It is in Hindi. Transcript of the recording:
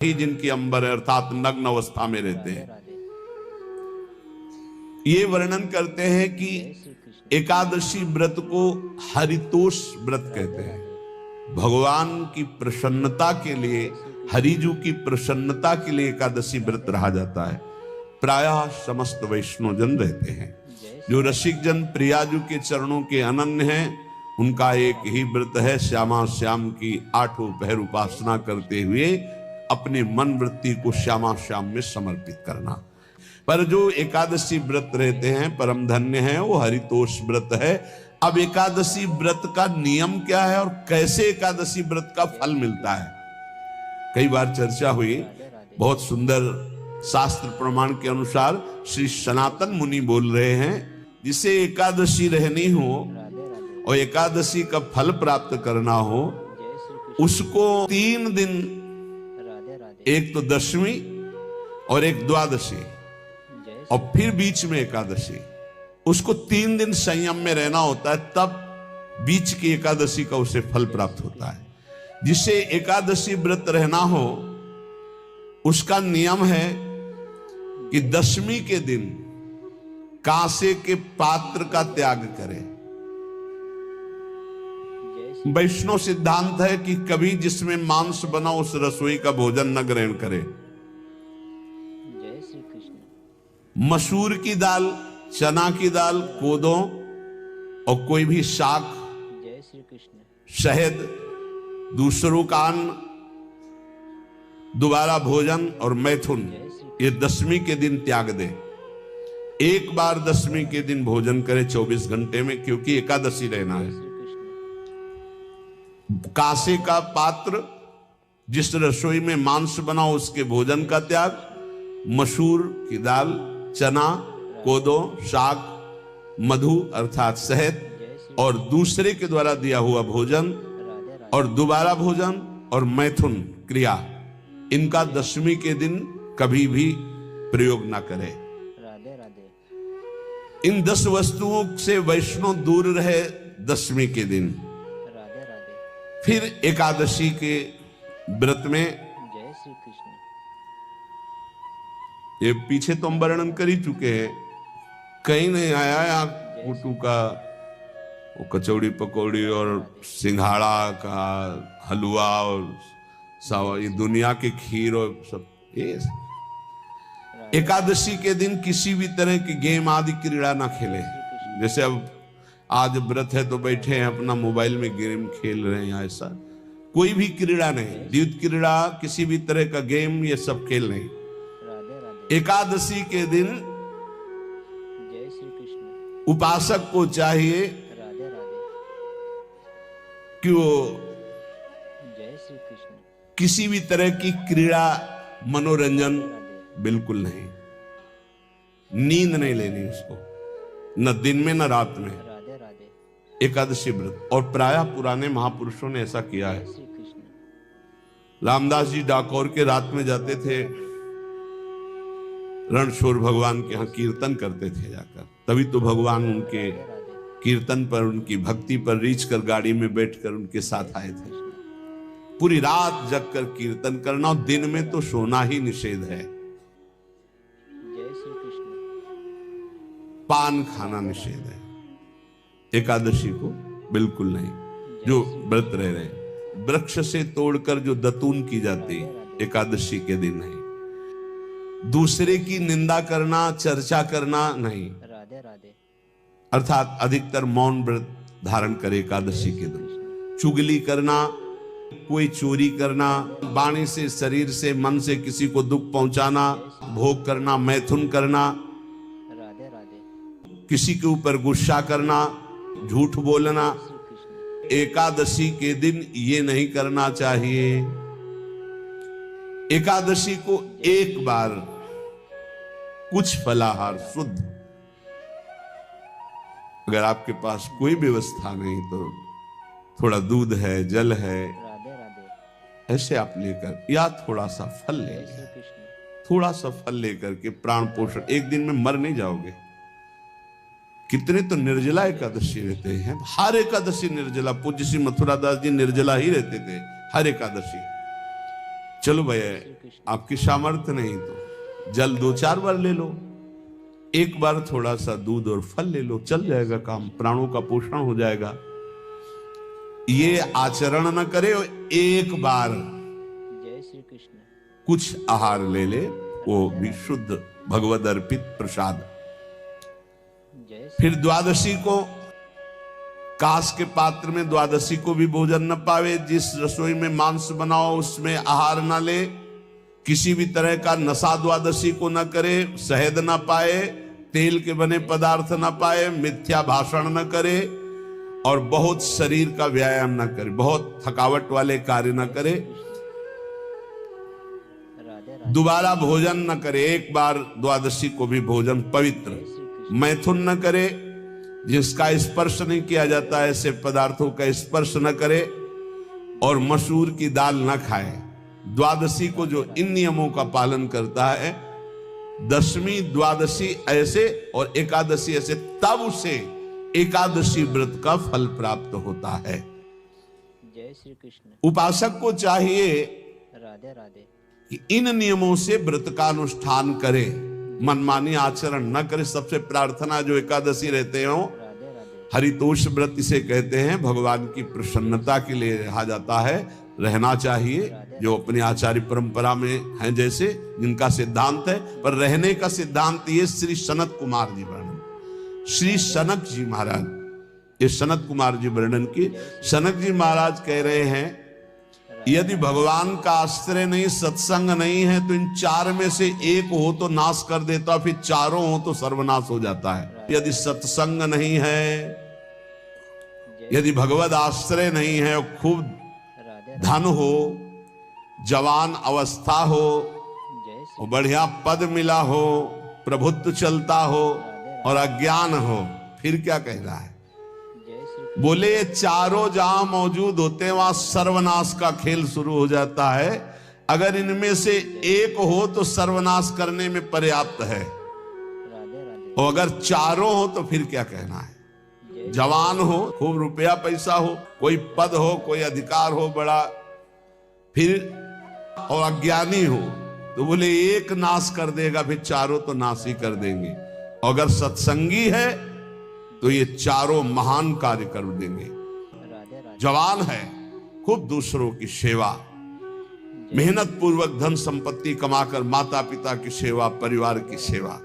ही जिनकी अंबर है अर्थात नग्न अवस्था में रहते हैं। ये वर्णन करते हैं कि एकादशी व्रत को हरितोष व्रत कहते हैं। भगवान की प्रसन्नता के लिए, हरिजू की प्रसन्नता के लिए एकादशी व्रत रहा जाता है। प्रायः समस्त वैष्णव जन रहते हैं। जो रसिक जन प्रियाजू के चरणों के अनन्य हैं, उनका एक ही व्रत है, श्यामा श्याम की 8 पहर उपासना करते हुए अपने मन वृत्ति को श्यामा श्याम में समर्पित करना। पर जो एकादशी व्रत रहते हैं परम धन्य हैं, वो हरितोष व्रत है। अब एकादशी व्रत का नियम क्या है और कैसे एकादशी व्रत का फल मिलता है, कई बार चर्चा हुई। बहुत सुंदर शास्त्र प्रमाण के अनुसार श्री सनातन मुनि बोल रहे हैं, जिसे एकादशी रहनी हो और एकादशी का फल प्राप्त करना हो, उसको 3 दिन, एक तो दशमी और एक द्वादशी और फिर बीच में एकादशी, उसको 3 दिन संयम में रहना होता है, तब बीच की एकादशी का उसे फल प्राप्त होता है। जिसे एकादशी व्रत रहना हो उसका नियम है कि दशमी के दिन कांसे के पात्र का त्याग करें। वैष्णव सिद्धांत है कि कभी जिसमें मांस बना उस रसोई का भोजन न ग्रहण करे। मसूर की दाल, चना की दाल, कोदों और कोई भी शाक, शहद, दूसरों का अन्न, दोबारा भोजन और मैथुन, ये दशमी के दिन त्याग दे। एक बार दशमी के दिन भोजन करे 24 घंटे में, क्योंकि एकादशी रहना है। कांसे का पात्र, जिस रसोई में मांस बना उसके भोजन का त्याग, मसूर की दाल, चना, कोदो, शाक, मधु अर्थात शहद और दूसरे के द्वारा दिया हुआ भोजन और दोबारा भोजन और मैथुन क्रिया, इनका दशमी के दिन कभी भी प्रयोग ना करें। इन 10 वस्तुओं से वैष्णव दूर रहे दशमी के दिन। फिर एकादशी के व्रत में, ये पीछे तो हम वर्णन कर ही चुके हैं, कहीं नहीं आया यहाँ कुटू का वो कचौड़ी पकौड़ी और सिंघाड़ा का हलवा और ये दुनिया के खीर और सब। ये एकादशी के दिन किसी भी तरह की गेम आदि क्रीड़ा ना खेले। जैसे अब आज व्रत है तो बैठे हैं अपना मोबाइल में गेम खेल रहे हैं, ऐसा कोई भी क्रीड़ा नहीं, द्यूत क्रीड़ा, किसी भी तरह का गेम, ये सब खेल नहीं। एकादशी के दिन उपासक को चाहिए कि वो किसी भी तरह की क्रीड़ा, मनोरंजन बिल्कुल नहीं, नींद नहीं लेनी उसको, न दिन में न रात में। एकादशी व्रत, और प्रायः पुराने महापुरुषों ने ऐसा किया है। रामदास जी डाकोर के रात में जाते थे, रणछोड़ भगवान के यहाँ कीर्तन करते थे जाकर, तभी तो भगवान उनके कीर्तन पर, उनकी भक्ति पर रीछ कर गाड़ी में बैठकर उनके साथ आए थे। पूरी रात जग कर कीर्तन करना, और दिन में तो सोना ही निषेध है। पान खाना निषेध है एकादशी को, बिल्कुल नहीं। जो व्रत रह रहे, वृक्ष से तोड़कर जो दतून की जाती है एकादशी के दिन नहीं। दूसरे की निंदा करना, चर्चा करना नहीं, अर्थात अधिकतर मौन व्रत धारण करे एकादशी के दिन। चुगली करना, कोई चोरी करना, वाणी से, शरीर से, मन से किसी को दुख पहुंचाना, भोग करना, मैथुन करना, किसी के ऊपर गुस्सा करना, झूठ बोलना, एकादशी के दिन ये नहीं करना चाहिए। एकादशी को एक बार कुछ फलाहार शुद्ध, अगर आपके पास कोई व्यवस्था नहीं तो थोड़ा दूध है, जल है, ऐसे आप लेकर, या थोड़ा सा फल ले लिया, थोड़ा सा फल लेकर के प्राण पोषण, एक दिन में मर नहीं जाओगे। कितने तो निर्जला एकादशी रहते हैं, हर एकादशी निर्जला। पूज्य श्री मथुरा दास जी निर्जला ही रहते थे हर एकादशी। चलो भैया आपकी सामर्थ्य नहीं तो जल 2-4 बार ले लो, एक बार थोड़ा सा दूध और फल ले लो, चल जाएगा काम, प्राणों का पोषण हो जाएगा। ये आचरण न करे, एक बार जय श्री कृष्ण कुछ आहार ले ले, वो भी शुद्ध भगवद अर्पित प्रसाद। फिर द्वादशी को कांस के पात्र में द्वादशी को भी भोजन न पावे। जिस रसोई में मांस बनाओ उसमें आहार न ले, किसी भी तरह का नशा द्वादशी को न करे, शहद न पाए, तेल के बने पदार्थ न पाए, मिथ्या भाषण न करे और बहुत शरीर का व्यायाम न करे, बहुत थकावट वाले कार्य न करे, दोबारा भोजन न करे, एक बार द्वादशी को भी भोजन पवित्र, मैथुन न करे, जिसका स्पर्श नहीं किया जाता ऐसे पदार्थों का स्पर्श न करे और मसूर की दाल न खाए। द्वादशी को जो इन नियमों का पालन करता है, दशमी द्वादशी ऐसे और एकादशी ऐसे, तब उसे एकादशी व्रत का फल प्राप्त होता है। जय श्री कृष्ण। उपासक को चाहिए राधे राधे कि इन नियमों से व्रत का अनुष्ठान करे, मनमानी आचरण न करे। सबसे प्रार्थना जो एकादशी रहते हो, हरितोष व्रत इसे कहते हैं, भगवान की प्रसन्नता के लिए रहा जाता है, रहना चाहिए, जो अपनी आचार्य परंपरा में हैं जैसे, जिनका सिद्धांत है। पर रहने का सिद्धांत ये श्री सनत कुमार जी वर्णन, श्री सनक जी महाराज, ये सनत कुमार जी वर्णन की। सनक जी महाराज कह रहे हैं, यदि भगवान का आश्रय नहीं, सत्संग नहीं है, तो इन 4 में से एक हो तो नाश कर देता, फिर चारों हो तो सर्वनाश हो जाता है। यदि सत्संग नहीं है, यदि भगवद आश्रय नहीं है, खूब धन हो, जवान अवस्था हो, बढ़िया पद मिला हो, प्रभुत्व चलता हो और अज्ञान हो, फिर क्या कह रहा है? बोले ये चारों जहां मौजूद होते हैं वहां सर्वनाश का खेल शुरू हो जाता है। अगर इनमें से एक हो तो सर्वनाश करने में पर्याप्त है, और अगर चारों हो तो फिर क्या कहना है? जवान हो, खूब रुपया पैसा हो, कोई पद हो, कोई अधिकार हो बड़ा, फिर और अज्ञानी हो, तो बोले एक नाश कर देगा, फिर चारों तो नाश ही कर देंगे। अगर सत्संगी है तो ये चारों महान कार्य कर देंगे। जवान है, खूब दूसरों की सेवा, मेहनत पूर्वक धन संपत्ति कमाकर माता पिता की सेवा, परिवार की सेवा,